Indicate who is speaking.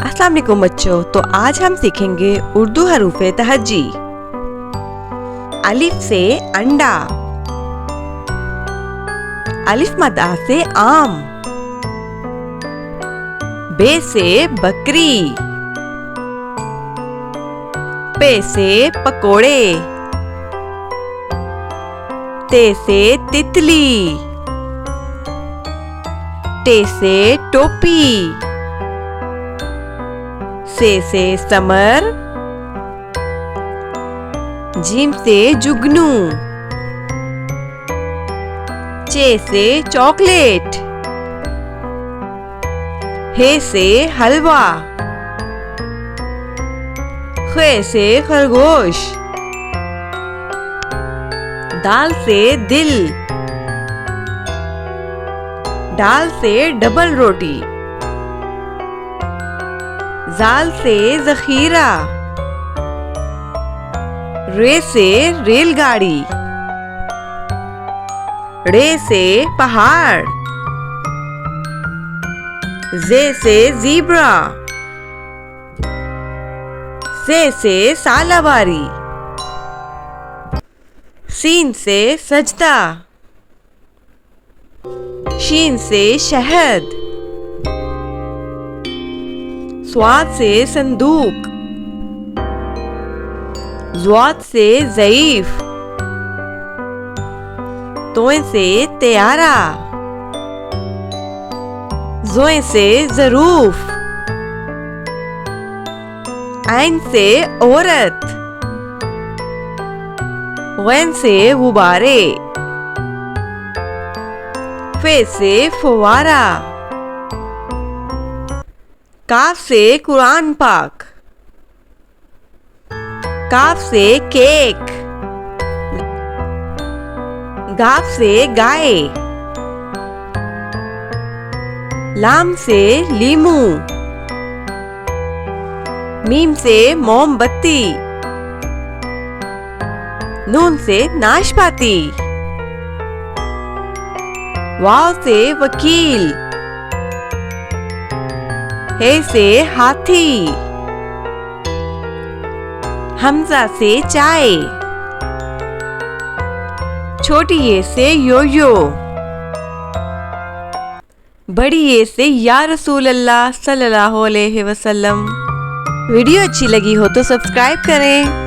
Speaker 1: अस्सलाम वालेकुम बच्चों। तो आज हम सीखेंगे उर्दू हरूफ तहज्जी। अलिफ से अंडा, अलिफ मदा से आम, बे से बकरी, पे से पकोड़े, ते से तितली, टे से टोपी, से समर, जीम से जुगनू, चे से चॉकलेट, हे से हलवा, खे से खरगोश, दाल से दिल, डाल से डबल रोटी, जाल से जखीरा, रे से रेलगाड़ी, रे से पहाड़, जे से ज़ीब्रा, से सालाबारी, सीन से सजदा, शीन से शहद, स्वाद से संदूक, ज़्वाद से ज़ईफ, तोए से त्यारा, ज़ोए से ज़रूफ, ऐन से औरत, गैन से गुब्बारे, फे से फुवारा, काफ से कुरान पाक, काफ से केक, गाफ से गाय, लाम से लीमू, मीम से मोमबत्ती, नून से नाशपाती, वाव से वकील, हे से हाथी, हमजा से चाय, छोटी ये से योयो, बड़ी ये से या रसूल अल्लाह सल्लल्लाहु अलैहि वसल्लम। वीडियो अच्छी लगी हो तो सब्सक्राइब करें।